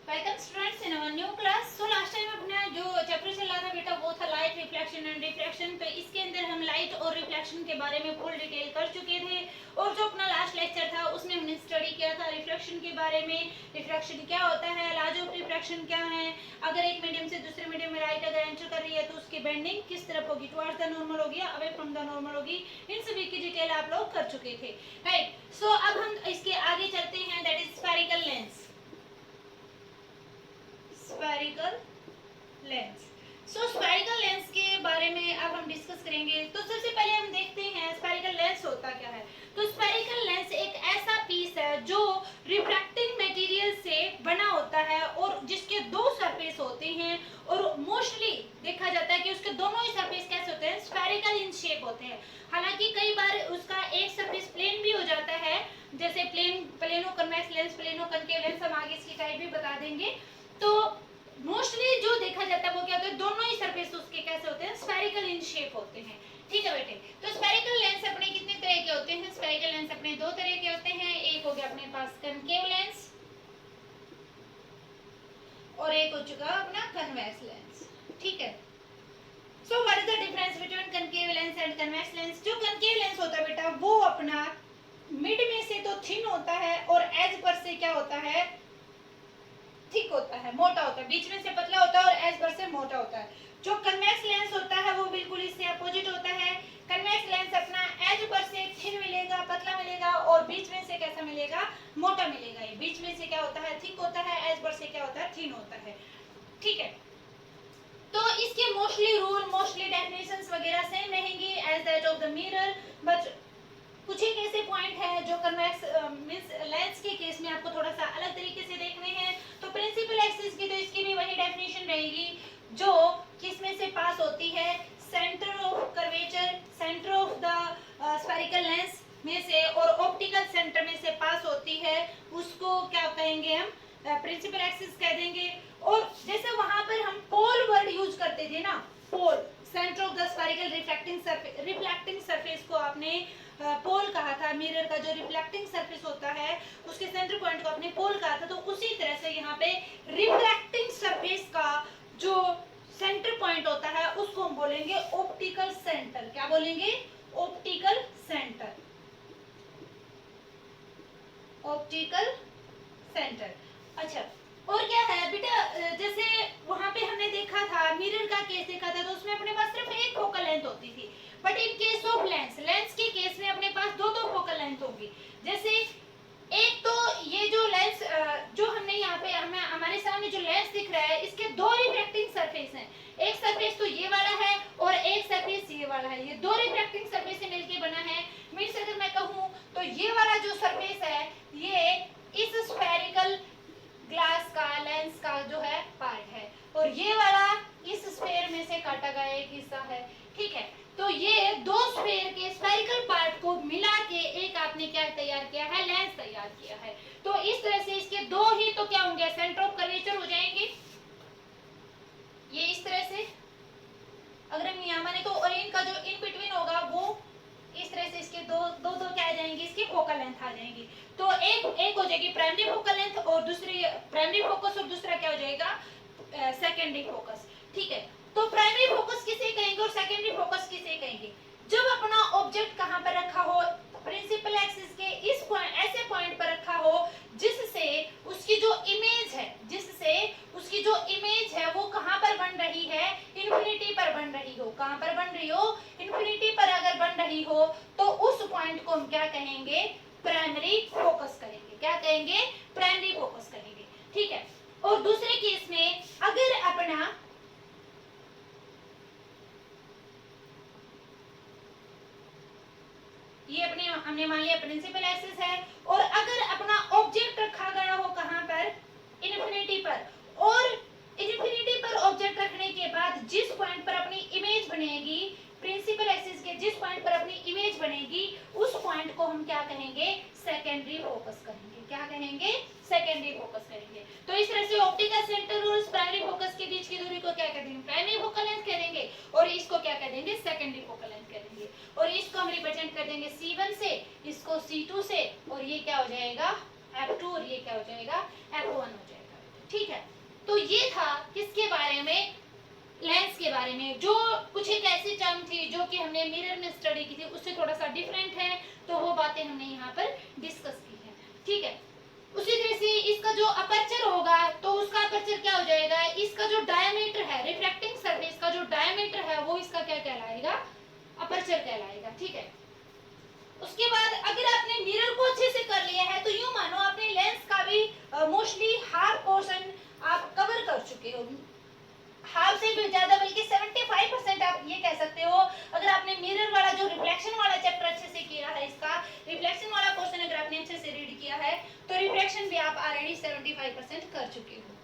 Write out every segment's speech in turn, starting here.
Welcome students in our new class. So last time अपना जो chapter चल रहा था बेटा वो था लाइट, रिफ्लेक्शन एंड रिफ्रैक्शन। तो इसके अंदर हम लाइट और रिफ्लेक्शन के बारे में फुल डिटेल कर चुके थे और जो अपना लास्ट लेक्चर था उसमें हमने स्टडी किया था रिफ्लेक्शन के बारे में। रिफ्लेक्शन क्या होता है, लाज ऑफ रिफ्लेक्शन क्या है, अगर एक मीडियम से दूसरे मीडियम में लाइट अगर एंटर कर रही है तो उसकी बेंडिंग किस तरफ होगी, टुवर्ड्स द नॉर्मल होगी या अवे फ्रॉम द नॉर्मल होगी, इन सभी की डिटेल आप लोग कर चुके थे। राइट। सो अब हम इसके आगे चलते हैं, that is spherical lens. Spherical lens. So spherical lens के बारे में अब हम डिस्कस करेंगे। तो सबसे पहले हम देखते हैं स्फेरिकल लेंस होता क्या है। तो स्फेरिकल लेंस एक ऐसा पीस है जो रिफ्रैक्टिंग मटेरियल से बना होता है और जिसके दो सरफेस होते हैं और मोस्टली देखा जाता है कि उसके दोनों ही सरफेस कैसे होते हैं, स्फेरिकल इन शेप होते हैं। हालांकि कई बार उसका एक सरफेस प्लेन भी हो जाता है, जैसे plano convex lens, plano concave lens, हम आगे इसकी टाइप भी बता देंगे। तो मोस्टली जो देखा जाता है वो क्या होता है, दोनों ही सरफेस उसके कैसे होते हैं, स्फेरिकल इन शेप होते हैं। ठीक है बेटे। तो स्फेरिकल लेंस अपने कितने तरह के होते हैं, स्फेरिकल लेंस अपने दो तरह के होते हैं। एक हो गया अपने पास कनकेव लेंस और एक हो चुका अपना कन्वेक्स लेंस। ठीक है। So what is the difference between concave lens and convex lens. जो कनकेव लेंस होता है बेटा वो अपना मिड में से तो थिन होता है और एज पर से क्या होता है, थिक होता है, मोटा होता है, बीच में से पतला होता है और एज पर से मोटा होता है। जो कन्वेक्स लेंस होता है वो बिल्कुल इससे अपोजिट होता है। कन्वेक्स लेंस अपना एज पर से थिन मिलेगा, पतला मिलेगा और बीच में से कैसा मिलेगा, मोटा मिलेगा। ये बीच में से क्या होता है, थिक होता है, एज पर से क्या होता है, थिन होता है। ठीक है। तो इसके मोस्टली रूल, मोस्टली डेफिनेशंस वगैरह सेम रहेंगी as that of the mirror, but कुछ एक ऐसे पॉइंट है जो कन्वेक्स मींस लेंस के केस में आपको थोड़ा सा अलग तरीके से देखने हैं। तो प्रिंसिपल एक्सिस की तो इसकी भी वही डेफिनेशन रहेगी जो किस में से पास होती है, centre of curvature, centre of the spherical lens में से और ऑप्टिकल सेंटर में से पास होती है, उसको क्या कहेंगे हम, प्रिंसिपल एक्सिस कह देंगे। और जैसे वहां पर हम पोल वर्ड यूज करते थे ना, pole, centre of the spherical reflecting surface को आपने पोल कहा था। मिरर का जो रिफ्लेक्टिंग सरफेस होता है उसके सेंटर पॉइंट को आपने पोल कहा था। तो उसी तरह से यहाँ पे रिफ्लेक्टिंग सरफेस का जो सेंटर पॉइंट होता है उसको हम बोलेंगे ऑप्टिकल सेंटर। क्या बोलेंगे, ऑप्टिकल सेंटर, ऑप्टिकल सेंटर। अच्छा, और क्या है बेटा, जैसे वहां पे हमने देखा था, मिरर का केस देखा था, तो उसमें अपने पास सिर्फ एक फोकल लेंथ होती थी। But in case of lens, lens के केस में अपने पास दो दो फोकल लेंथ होगी। जैसे एक तो ये जो लेंस जो हमने यहाँ पे हमारे सामने जो लेंस दिख रहा है, इसके दो रिफ्रैक्टिंग सरफेस हैं। एक सरफेस तो ये वाला है और एक सरफेस ये वाला है। ये दो रिफ्रैक्टिंग सरफेस से मिलके बना है। मींस अगर मैं कहूँ तो ये वाला जो सरफेस है ये इस स्फेरिकल ग्लास का, लेंस का जो है पार्ट है और ये वाला इस स्फेयर में से काटा गया एक हिस्सा है। ठीक है। तो ये दो स्फेयर के स्फेरिकल पार्ट को मिला के एक आपने क्या तैयार किया है, लेंस तैयार किया है। तो इस तरह से इसके दो ही तो क्या होंगे, सेंटर ऑफ कर्वेचर हो जाएंगे ये इस तरह से। अगर हम यहाँ माने तो और इनका जो इन बिटवीन होगा वो इस तरह से, इसके दो दो दो क्या आ जाएंगे, इसकी फोकल लेंथ आ जाएंगी। तो एक हो जाएगी प्राइमरी फोकल लेंथ और दूसरी प्राइमरी फोकस और दूसरा क्या हो जाएगा, सेकेंडरी फोकस। ठीक है। तो प्राइमरी फोकस किसे कहेंगे और सेकेंडरी फोकस किसे कहेंगे, जब अपना ऑब्जेक्ट कहां पर रखा हो, प्रिंसिपल एक्सिस के इस पॉइंट, ऐसे पॉइंट पर रखा हो जिससे उसकी जो इमेज है, जिससे उसकी जो इमेज है वो कहां पर बन रही है, इंफिनिटी पर बन रही हो। कहां पर बन रही हो, इंफिनिटी पर अगर बन रही हो तो उस पॉइंट को हम क्या कहेंगे, प्राइमरी फोकस करेंगे। क्या कहेंगे, प्राइमरी फोकस कहेंगे। ठीक है। और दूसरे केस में अगर अपना ये अपने हमने मान लिया प्रिंसिपल एक्सिस है और अगर अपना ऑब्जेक्ट रखा गया हो कहां पर, इन्फिनिटी पर, और इन्फिनिटी पर ऑब्जेक्ट रखने के बाद जिस पॉइंट पर अपनी इमेज बनेगी, प्रिंसिपल एक्सिस के जिस पॉइंट पर अपनी इमेज बनेगी उस पॉइंट को हम क्या कहेंगे, सेकेंडरी फोकस कहेंगे। क्या कहेंगे, सेकेंडरी फोकस करेंगे। तो इस तरह से ऑप्टिकल सेंटर और प्राइमरी फोकस के बीच की दूरी को क्या कह देंगे, प्राइमरी फोकल लेंथ कह देंगे और इसको क्या कह देंगे, सेकेंडरी फोकल लेंथ कह देंगे। और इसको हम रिप्रेजेंट कर देंगे C1 से, इसको C2 से और ये क्या हो जाएगा F2 और ये क्या हो जाएगा F1 हो जाएगा। ठीक है, तो ये था किसके बारे में, लेंस के बारे में, जो कुछ एक ऐसी टर्म थी जो कि हमने मिरर में स्टडी की थी, उससे थोड़ा सा डिफरेंट है, तो वो बातें हमने यहाँ पर डिस्कस की है। ठीक है, उसी तरह से इसका जो अपर्चर होगा तो उसका अपर्चर क्या हो जाएगा, इसका जो डायमीटर है, रिफ्रैक्टिंग सरफेस का जो डायमीटर है वो इसका क्या कहलाएगा, अपर्चर कहलाएगा। ठीक है, उसके बाद अगर आपने मिरर को अच्छे से कर लिया है तो यूं मानो आपने लेंस का भी मोस्टली हाफ पोर्शन आप कवर कर चुके हो, हाफ से भी ज्यादा, बल्कि 75% आप ये कह सकते हो। अगर आपने मिरर वाला जो रिफ्लेक्शन वाला चैप्टर अच्छे से किया है, इसका रिफ्लेक्शन वाला पोर्शन अगर आपने अच्छे से रीड किया है तो रिफ्लेक्शन भी आप ऑलरेडी 75% कर चुके हो।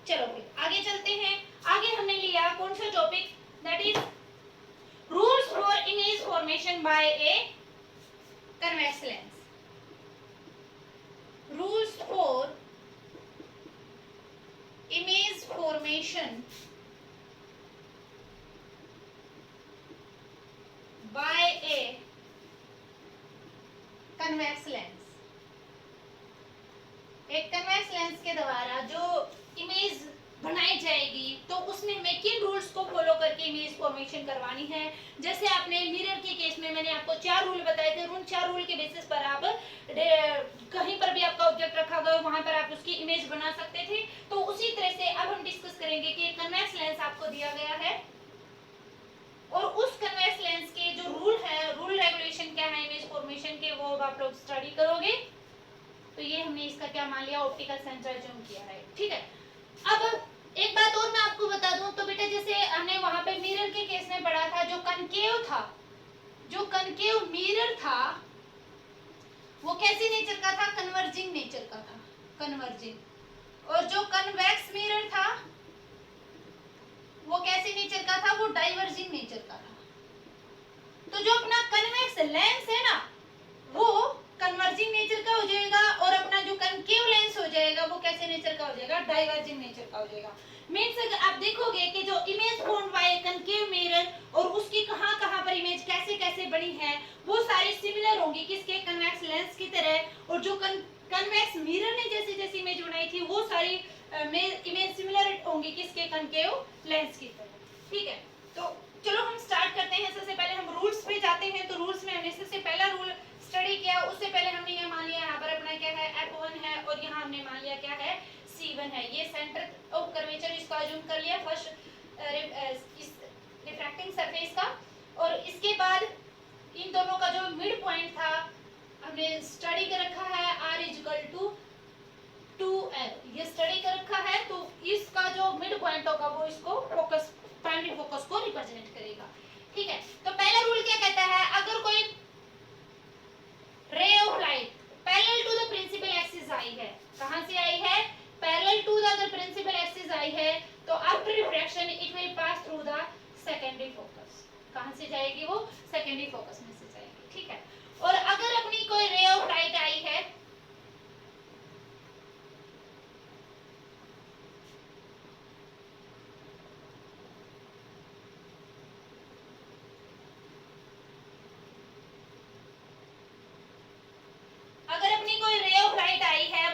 चलो फिर आगे चलते हैं। आगे हमने लिया कौन सा topic, that is rules for image formation by a convex lens. Rules for image formation by a convex lens। एक कन्वेक्स लेंस के द्वारा जो इमेज बनाई जाएगी तो उसमें हमें किन रूल्स को फॉलो करके इमेज फॉर्मेशन करवानी है। जैसे आपने मिरर के केस में मैंने आपको 4 रूल बताए थे, उन 4 रूल के बेसिस पर आप कहीं पर भी आपका ऑब्जेक्ट रखा गया वहां पर आप उसकी इमेज बना सकते थे। तो उसी तरह से अब हम डिस्कस करेंगे कि कन्वेक्स लेंस आपको दिया गया है और उस कन्वेक्स लेंस के जो रूल है, रूल रेगुलेशन क्या है इमेज फॉर्मेशन के, वो आप लोग स्टडी करोगे। तो ये हमने इसका क्या मान लिया, ऑप्टिकल सेंटर जूम किया है। ठीक है, अब एक बात और मैं आपको बता दूं, तो बेटा जैसे हमने वहां पे मिरर के केस में पढ़ा था, जो कनकेव था, जो कनकेव मिरर था वो कैसी नेचर का था, कन्वर्जिंग नेचर का था, कन्वर्जिंग। और जो कन्वेक्स मिरर था वो कैसे नेचर का था, वो डाइवर्जिंग नेचर का था। तो जो अपना कन्वेक्स लेंस है ना वो कन्वर्जिंग नेचर का हो जाएगा और अपना जो कनकेव लेंस हो जाएगा वो कैसे नेचर का हो जाएगा, डाइवर्जिंग नेचर का हो जाएगा। मींस अगर आप देखोगे कि जो image formed by concave mirror और उसकी कहां-कहां पर इमेज कैसे-कैसे बनी है वो सारी सिमिलर होंगी किसके, कन्वेक्स लेंस की तरह। और जो कन्वेक्स मिरर ने जैसी-जैसी इमेज बनाई थी वो सारी इमेज सिमिलर होंगी किसके, कनकेव लेंस की तरह। ठीक है, तो चलो हम स्टार्ट करते हैं। सबसे पहले हम रूल्स पे जाते हैं। तो रूल्स में हमने सबसे पहला रूल स्टडी किया, उससे पहले हमने ये मान लिया यहाँ पर अपना क्या है, f1 है और यहाँ हमने मान लिया क्या है, c1 है। ये सेंटर ऑफ कर्वेचर इसको अज्यूम कर लिया फर्स्ट रिफ्रैक्टिंग सरफेस का। और इसके बाद इन दोनों का जो मिड पॉइंट था हमने स्टडी कर रखा है, r = 2l, ये स्टडी कर रखा है। तो इसका जो मिड पॉइंट होगा वो इसको फोकस, प्राइमरी फोकस को रिप्रेजेंट करेगा। ठीक है, तो पहला रूल क्या कहता है, अगर कोई ray of light parallel to the principal axis आई है, कहां से आई है, parallel to the principal axis आई है, तो after refraction it will pass through the secondary focus. कहां से जाएगी वो, सेकेंडरी फोकस में से जाएगी। ठीक है, और अगर अपनी कोई रे ऑफ लाइट आई है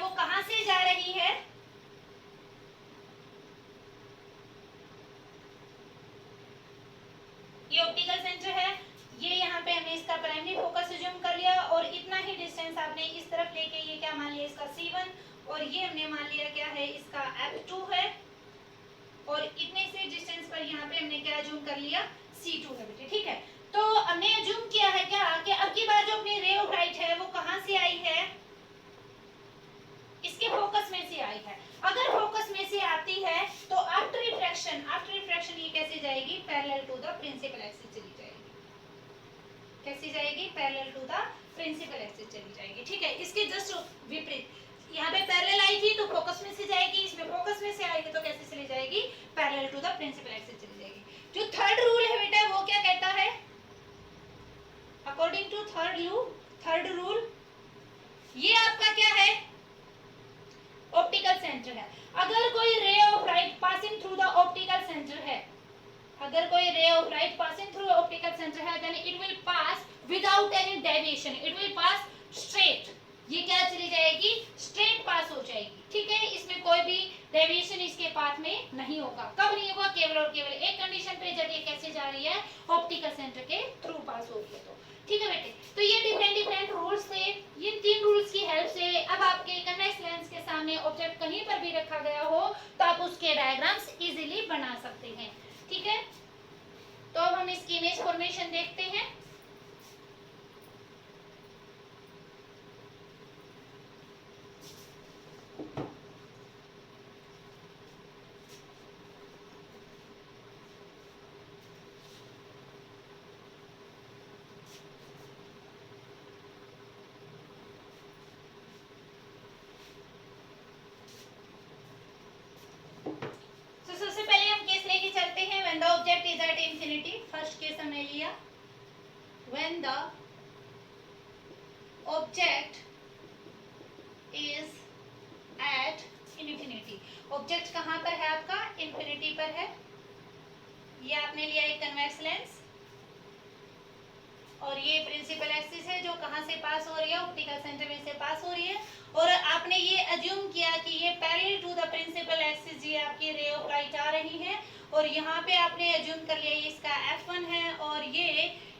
वो कहां से जा रही है, ये ऑप्टिकल सेंटर है, ये यहाँ पे हमने इसका प्राइमरी फोकस अज्यूम कर लिया और इतना ही डिस्टेंस आपने इस तरफ लेके ये क्या मान लिया, इसका C1 और ये हमने मान लिया क्या है, इसका F2 है और इतने से डिस्टेंस पर यहाँ पे हमने क्या अज्यूम कर लिया, C2 है बेटे। ठीक है, तो हमने अज्यूम किया है क्या कि अब की बार जो अपनी रे ऑफ लाइट है वो कहां से आई है, इसके फोकस में से आई है। अगर फोकस में से आती है तो आफ्टर रिफ्रैक्शन ये कैसे जाएगी, parallel to the principal axis चली जाएगी। कैसे जाएगी, parallel to the principal axis चली जाएगी। ठीक है, इसके जस्ट विपरीत, यहाँ पे पैरेलल आई थी तो फोकस में से जाएगी, इसमें फोकस में से आएगी तो कैसे चली जाएगी, parallel to the principal axis चली जाएगी। जो थर्ड रूल है बेटा वो क्या कहता है, अकॉर्डिंग टू थर्ड रूल ये आपका क्या है, ऑप्टिकल सेंटर है। अगर कोई ray of light passing through the optical centre है, अगर कोई ray of light passing through optical centre है, then it will pass without any deviation, it will pass straight. ये क्या चली जाएगी, स्ट्रेट पास हो जाएगी। ठीक है, इसमें कोई भी डेविएशन इसके पाथ में नहीं होगा। कब नहीं होगा? केवल और केवल एक कंडीशन पे, जब ये कैसे जा रही है? ऑप्टिकल सेंटर के थ्रू पास हो रही है। तो ठीक है बेटे, तो ये डिफरेंट डिफरेंट रूल्स थे। इन 3 रूल्स की हेल्प से अब आपके कन्वेक्स लेंस के सामने ऑब्जेक्ट कहीं पर भी रखा गया हो तो आप उसके डायग्राम्स इजीली बना सकते हैं। ठीक है, तो अब हम इसकी इमेज फॉर्मेशन देखते हैं। सबसे पहले हम केस लेके चलते हैं when the object is at infinity. First case हमने लिया when the object is at infinity. Object कहां पर है आपका? इंफिनिटी पर है। ये आपने लिया एक कन्वेक्स लेंस और ये प्रिंसिपल एक्सिस है जो कहां से पास हो रही है? ऑप्टिकल सेंटर में से पास हो रही है। और आपने ये अज्यूम किया कि ये parallel to the principal axis ये आपकी रे ऑफ लाइट आ रही है और यहाँ पे आपने अज्यूम कर लिया ये इसका F1 है और ये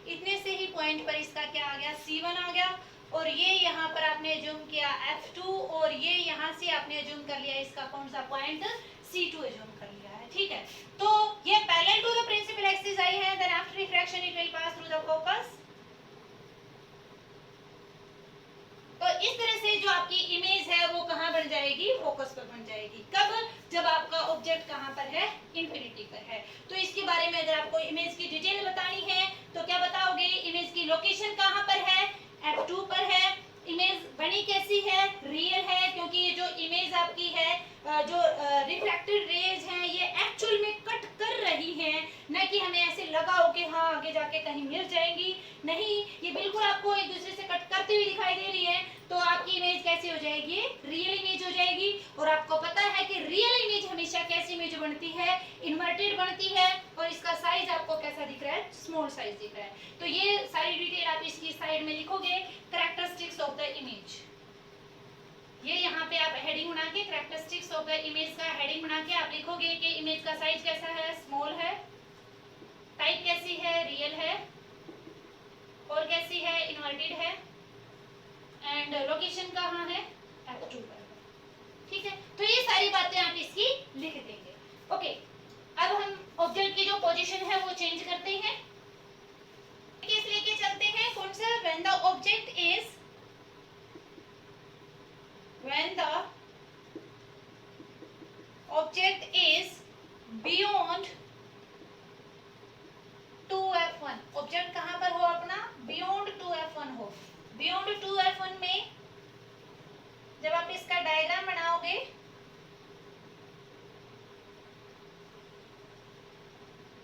इतने से ही पॉइंट पर इसका क्या आ गया? C1 आ गया। और ये यहाँ पर आपने अज्यूम किया F2 और ये यहाँ से आपने अज्यूम कर लिया इसका कौन सा पॉइंट? C2 अज्यूम कर लिया है। ठीक है, तो ये parallel to the principal axis आई है। Then after refraction it will pass through the focus. तो इस तरह से जो आपकी इमेज है वो कहां बन जाएगी? फोकस पर बन जाएगी। कब? जब आपका ऑब्जेक्ट कहां पर है? इंफिनिटी पर है। तो इसके बारे में अगर आपको इमेज की डिटेल बतानी है तो क्या बताओगे? इमेज की लोकेशन कहां पर है? F2 पर है। इमेज बनी कैसी है? रियल है, क्योंकि ये जो इमेज आपकी है जो रिफ्रैक्टेड रेज हैं ये एक्चुअल में कट कर रही हैं, न कि हमें ऐसे लगा हो कि हाँ आगे जाके कहीं मिल जाएंगी। नहीं, ये बिल्कुल आपको एक दूसरे से कट करती हुई दिखाई दे रही है। तो आपकी इमेज कैसी हो जाएगी? रियल इमेज हो जाएगी। और आपको पता है कि रियल इमेज हमेशा कैसी इमेज बनती है? इन्वर्टेड बनती है। और इसका साइज आपको कैसा दिख रहा है? स्मॉल साइज दिख रहा है। तो ये सारी डिटेल आप इसकी साइड में लिखोगे, कैरेक्टरिस्टिक्स ऑफ द इमेज। ये यहाँ पे आप हेडिंग बना के कैरेक्टरिस्टिक्स ऑफ द इमेज का हेडिंग बना के आप लिखोगे कि इमेज का साइज कैसा है? स्मॉल है। टाइप कैसी है? रियल है। और कैसी है? इन्वर्टेड है। एंड लोकेशन कहाँ है? F2 पर। ठीक है, तो ये सारी बातें आप इसकी लिख देंगे। ओके, अब हम ऑब्जेक्ट की जो पोजीशन है वो चेंज करते हैं। केस लेके चलते हैं कौन सा? When the object is beyond 2F1। Object कहां पर हो अपना? बियॉन्ड 2F1 हो। बियॉन्ड 2F1 में जब आप इसका डायग्राम बनाओगे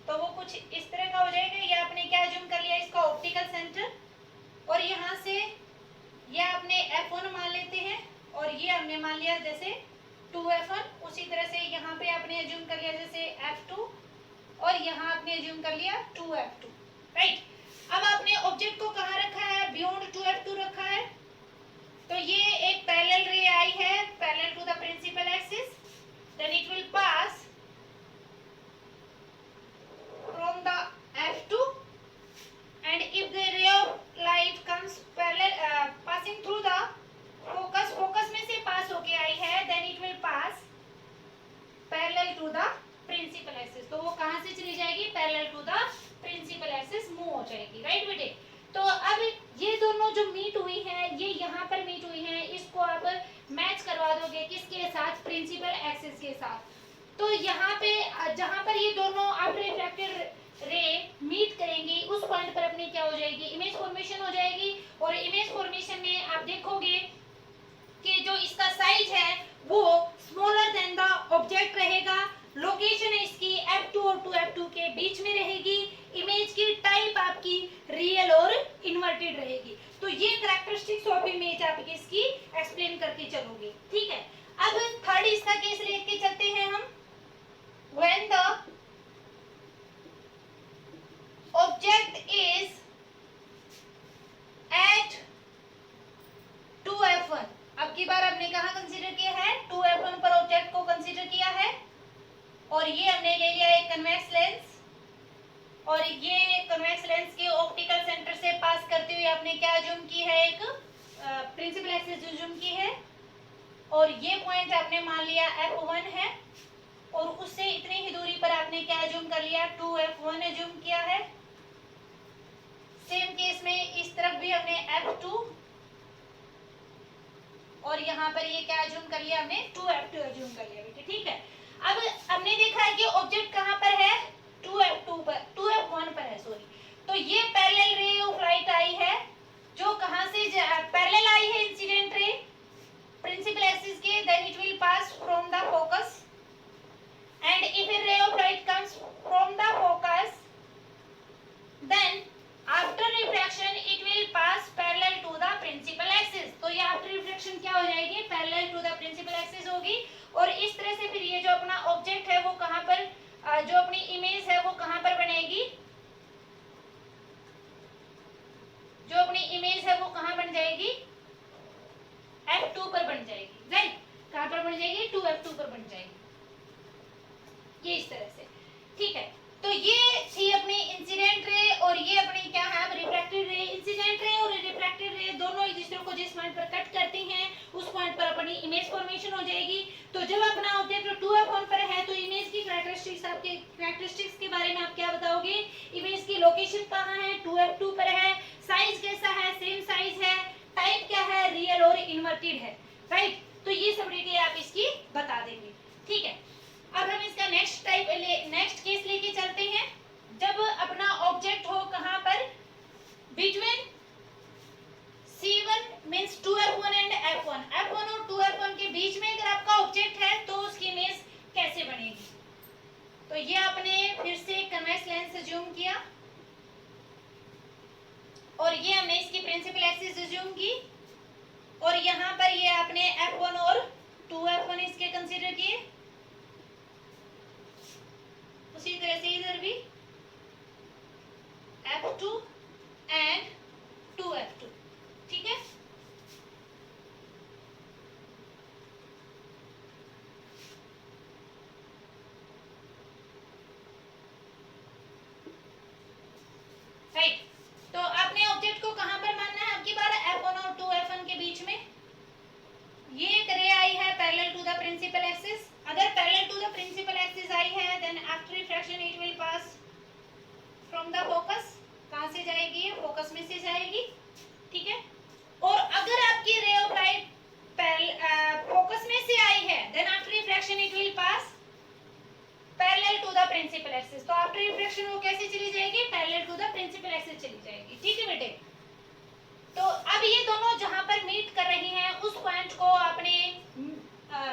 तो वो कुछ इस तरह का हो जाएगा। ये आपने क्या अज्यूम कर लिया? इसका ऑप्टिकल सेंटर। और यहाँ से ये आपने F1 मान लेते हैं और ये हमने मान लिया जैसे 2F1। उसी तरह से यहाँ पे आपने अज्यूम कर लिया जैसे F2 और यहाँ आपने अज्यूम कर लिया 2F2। राइट, अब आपने ऑब्जेक्ट को कहाँ रखा है? बियॉन्ड 2F2 रखा है। तो ये एक पैरेलल रे आई है parallel to the principal axis. Then it will pass from the F2 and if the ray of light comes parallel passing through the focus में से पास होके आई है, then it will pass parallel to the principal axis। तो वो कहाँ से चली जाएगी? parallel to the principal axis move हो जाएगी। राइट बेटे, तो अब ये दोनों जो मीट हुई हैं ये यहाँ पर मीट हुई हैं, इसको आप मैच करवा दोगे किसके साथ? प्रिंसिपल एक्सिस के साथ। तो यहाँ पे जहाँ पर ये दोनों अब रिफ्रैक्टेड रे मीट करेंगी उस पॉइंट पर अपनी क्या हो जाएगी? इमेज फॉर्मेशन हो जाएगी। और इमेज फॉर्मेशन में आप देखोगे कि जो इसका साइज है वो स्मॉलर देन द ऑब्जेक्ट रहेगा। लोकेशन इसकी F2 और 2F2 के बीच में रहेगी। इमेज की टाइप आपकी रियल और इन्वर्टेड रहेगी। तो ये कैरेक्टरिस्टिक्स ऑफ इमेज आप इसकी एक्सप्लेन करके चलोगे। ठीक है, अब थर्ड इसका केस लेके चलते हैं हम। When the object is at 2F1। अब की बार आपने कहाँ कंसीडर कन्वेक्स लेंस, और ये कन्वेक्स लेंस के ऑप्टिकल सेंटर से पास करते हुए आपने क्या जूम की है, एक प्रिंसिपल एक्सिस जूम की है, और ये पॉइंट आपने मान लिया f1 है, और उससे इतनी ही दूरी पर आपने क्या जूम कर लिया, 2f1 जूम किया है। सेम केस में इस तरफ भी हमने f2, और यहाँ पर ये क्या जूम कर लिया हमने, 2f2 जूम कर लिया बेटे, ठीक है। अब हमने देखा है कि ऑब्जेक्ट कहाँ पर है, 2f2 पर, 2f1 पर है, सॉरी। तो ये पैरेलल रे ऑफ लाइट आई है, जो कहाँ से पैरेलल आई है, इंसिडेंट रे प्रिंसिपल एक्सिस के, then it will pass from the focus, and if a ray of light comes from the focus, then after refraction it will pass parallel to the principal axis। तो ये after reflection क्या हो जाएगी, parallel to the principal axis होगी, और इस तरह से फिर ये जो अपना ऑब्जेक्ट है वो कहाँ पर, जो अपनी इमेज है वो कहाँ पर बनेगी, जो अपनी इमेज है वो कहाँ बन जाएगी, f2 पर बन जाएगी, राइट। कहाँ पर बन जाएगी, 2f2 पर बन जाएगी, ये इस तरह से, ठीक है। तो ये थी अपनी इंसिडेंट रे, और ये अपनी क्या है, रिफ्रैक्टेड रे। इंसिडेंट रे और रिफ्रैक्टेड रे दोनों एक दूसरे को जिस पॉइंट पर कट करती हैं, उस पॉइंट पर अपनी इमेज फॉर्मेशन हो जाएगी। तो जब अपना ऑब्जेक्ट 2f1 पर है, तो इमेज की कैरेक्टरिस्टिक्स के बारे में आप क्या बताओगे, इमेज की लोकेशन कहाँ है, 2f2 पर है, साइज कैसा है, सेम साइज है, टाइप क्या है, रियल और इन्वर्टेड है, राइट। तो ये सब डिटेल आप इसकी बता देंगे, ठीक है। अब हम इसका नेक्स्ट केस लेके चलते हैं। जब अपना ऑब्जेक्ट हो कहां पर, between C1 means 2f1 and f1, f1 और 2f1 के बीच में अगर आपका ऑब्जेक्ट है तो उसकी इमेज कैसे बनेगी। तो ये आपने फिर से कन्वेक्स लेंस से जूम किया, और ये हमने इसकी प्रिंसिपल एक्सिस से जूम की, और यहाँ पर ये आपने f1 और 2f1 इसके कंसीडर किए, उसी तरह से इधर भी f2 एंड 2f2, ठीक है। राइट, तो आपने ऑब्जेक्ट को कहां पर मानना है, आपकी बार f1 और 2f1 के बीच में। ये एक रे आई है parallel to the principal axis, अगर parallel to the principal axis आई है, then after refraction it will pass from the focus, कहां से जाएगी, ये फोकस में से जाएगी, ठीक है। और अगर आपकी रे ऑफ लाइट फोकस में से आई है, then after refraction it will pass parallel to the principal axis. तो आफ्टर रिफ्रैक्शन वो कैसे चली जाएगी, parallel to the principal axis चली जाएगी, ठीक है बेटे। तो अब ये दोनों जहां पर मीट कर रही हैं, उस पॉइंट को आपने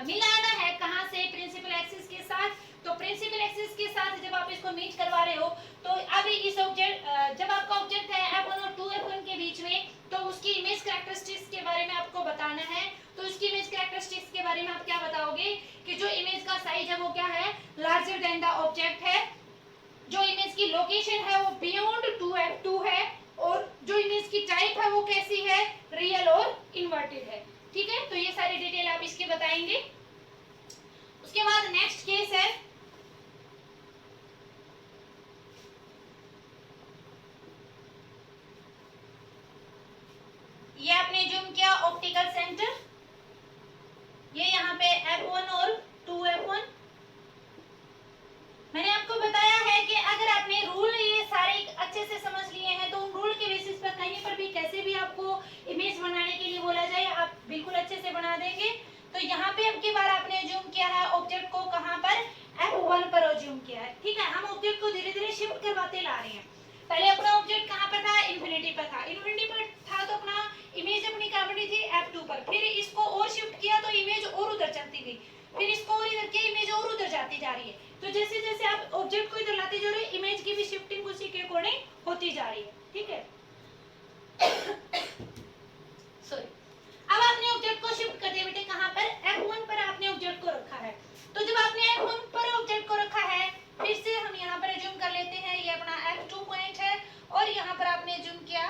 मिलाना है कहां से, प्रिंसिपल एक्सिस के साथ। तो प्रिंसिपल एक्सिस के साथ जब आप इसको मीट करवा रहे हो, तो अभी इस ऑब्जेक्ट, जब आपका ऑब्जेक्ट है f1 और 2f1 के बीच में, तो उसकी इमेज कैरेक्टरिस्टिक्स के बारे में आपको बताना है। तो उसकी इमेज कैरेक्टरिस्टिक्स के बारे में आप क्या बताओगे, कि जो इमेज का साइज है वो क्या है, लार्जर देन द ऑब्जेक्ट है, जो इमेज की लोकेशन है वो बियॉन्ड 2f2 है, और जो इमेज की टाइप है वो कैसी है, रियल और इन्वर्टेड है, ठीक है। तो ये सारी डिटेल आप इसके बताएंगे। उसके बाद नेक्स्ट केस है, ये आपने जूम किया ऑप्टिकल सेंटर, ये यहाँ पे f1 और 2f1। मैंने आपको बताया है कि अगर आपने रूल ये सारे अच्छे से समझ लिए हैं, तो उन रूल के बेसिस पर कहीं पर भी कैसे भी आपको इमेज बनाने के लिए बोला जाए, आप बिल्कुल अच्छे से बना देंगे। तो यहाँ पे अब की बार आपने जूम किया है ऑब्जेक्ट को कहाँ पर, f1 पर जूम किया है, ठीक है। हम ऑब्जेक्ट को धीरे धीरे शिफ्ट करवाते ला रहे हैं। पहले अपना ऑब्जेक्ट कहाँ पर था, इन्फिनिटी पर था, इन्फिनिटी पर था तो अपना इमेज अपनी कहाँ बनी थी, f2 पर। फिर इसको और शिफ्ट किया तो इमेज और उधर चलती गई, फिर इसको और इधर किया, इमेज और उधर जाती जा रही है। तो जैसे जैसे आप ऑब्जेक्ट को इधर लाते जा रहे हो, इमेज की भी शिफ्टिंग उसी के अकॉर्डिंग होती जा रही है, ठीक है। सॉरी, अब आपने ऑब्जेक्ट को शिफ्ट कर दिया बेटे, कहाँ पर, f1 पर आपने ऑब्जेक्ट को रखा है। तो जब आपने f1 पर ऑब्जेक्ट को रखा है, फिर से हम यहाँ पर जूम कर लेते हैं, ये अपना f2 पॉइंट है, और यहाँ पर आपने जूम किया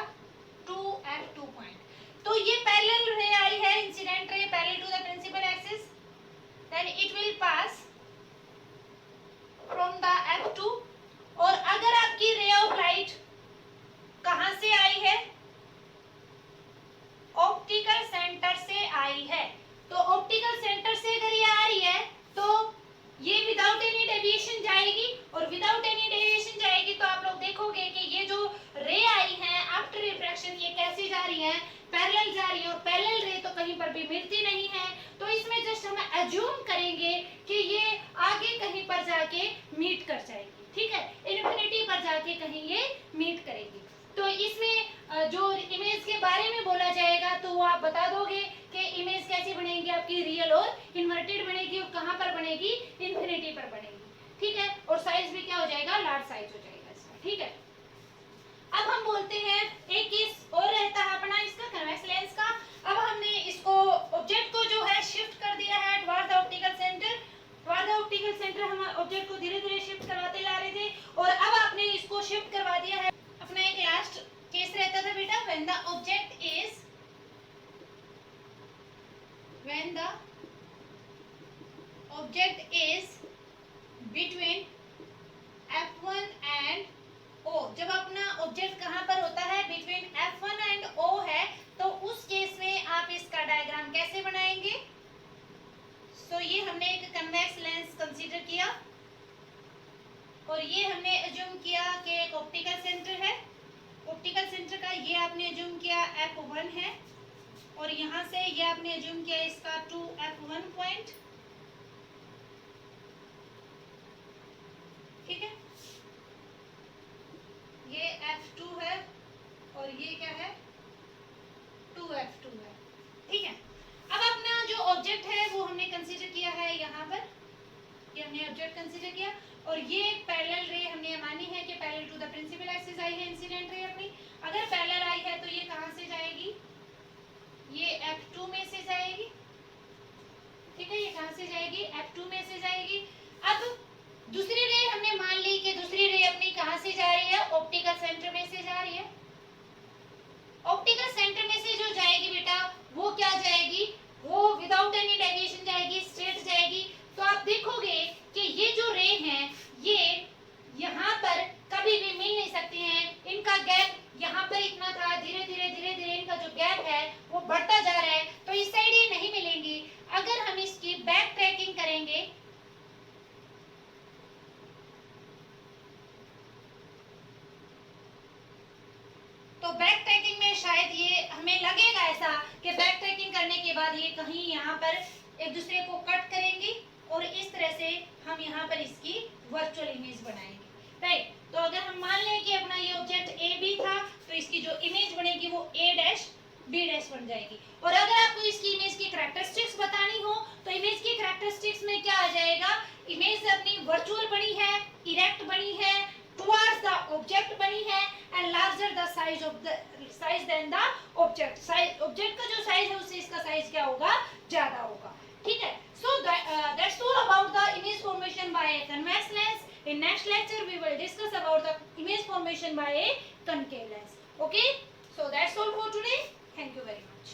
2f2 पॉइंट। तो ये पैरेलल रे आई है, incident ray parallel to the principal axis, then it will pass from the f2 रही है, पैरेलल जा रही है, और पैरेलल रे तो कहीं पर भी मिलती नहीं है, तो इसमें जस्ट हम एज्यूम करेंगे कि ये आगे कहीं पर जाके मीट कर जाएगी, ठीक है, इन्फिनिटी पर जाके कहीं ये मीट करेगी। तो इसमें जो इमेज के बारे में बोला जाएगा तो वो आप बता दोगे कि इमेज कैसी बनेगी आपकी, रियल और इन्वर्टेड बनेगी, और कहाँ पर बनेगी, इन्फिनिटी पर बनेगी, ठीक है, और साइज भी क्या हो जाएगा, लार्ज साइज हो जाएगा इसका, ठीक है। अब हम बोलते हैं एक केस और रहता है अपना इसका कन्वेक्स लेंस का। अब हमने इसको ऑब्जेक्ट को जो है शिफ्ट कर दिया है toward the optical centre, toward the optical centre हम ऑब्जेक्ट को धीरे धीरे शिफ्ट करवाते ला रहे थे, और अब आपने इसको शिफ्ट करवा दिया है। अपना एक लास्ट केस रहता था बेटा, when the object is, when the object is between F1 and O, जब अपना ऑब्जेक्ट कहाँ पर होता है, बिटवीन F1 एंड O है, तो उस केस में आप इसका डायग्राम कैसे बनाएंगे। सो ये हमने एक कन्वेक्स लेंस कंसीडर किया, और ये हमने एज्यूम किया कि एक ऑप्टिकल सेंटर है, ऑप्टिकल सेंटर का ये आपने एज्यूम किया F1 है, और यहाँ से ये आपने एज्यूम किया इसका 2F1 पॉइंट, ठीक है, ये F2 है, और ये क्या है, 2F2 है, ठीक है। अब अपना जो ऑब्जेक्ट है वो हमने कंसीडर किया है यहाँ पर, ये हमने ऑब्जेक्ट कंसीडर किया, और ये पैरेलल रे हमने मानी है कि parallel to the principal axis आई है इंसिडेंट रे अपनी। अगर पैरेलल आई है तो ये कहाँ से जाएगी, ये F2 में से जाएगी, ठीक है, ये कहाँ से जाएगी, F2 में से जाएगी। अब दूसरी रे हमने मान ली कि दूसरी रे अपनी कहाँ से जा रही है, ऑप्टिकल सेंटर में से जा रही है। ऑप्टिकल सेंटर में से जो जाएगी बेटा वो क्या जाएगी, वो विदाउट एनी डेविएशन जाएगी, स्ट्रेट जाएगी। तो आप देखोगे कि ये जो रे हैं ये यहाँ पर कभी भी मिल नहीं सकती हैं, इनका गैप यहाँ पर इतना था, धीरे धीरे धीरे धीरे इनका जो गैप है वो बढ़ता जा रहा है, तो इस साइड ये नहीं मिलेंगी। अगर हम इसकी बैक ट्रैकिंग करेंगे तो बैक ट्रैकिंग में शायद ये हमें लगेगा ऐसा कि बैक ट्रैकिंग करने के बाद ये कहीं यहाँ पर एक दूसरे को कट करेंगी, और इस तरह से हम यहाँ पर इसकी वर्चुअल इमेज बनाएंगे, राइट। तो अगर हम मान लें कि अपना ये ऑब्जेक्ट ए बी था, तो इसकी जो इमेज बनेगी वो ए डैश बी डैश बन जाएगी। और अगर आपको इसकी इमेज की कैरेक्टरिस्टिक्स बतानी हो तो इमेज की कैरेक्टरिस्टिक्स में क्या आ जाएगा, इमेज अपनी वर्चुअल बनी है, इरेक्ट बनी है, टुवर्ड्स द ऑब्जेक्ट बनी है, and larger the size of the size then the object, size object का जो साइज है उससे इसका साइज क्या होगा, ज्यादा होगा, ठीक है। So that's all about the image formation by a convex lens. In next lecture we will discuss about the image formation by a concave lens. Okay, so that's all for today. Thank you very much.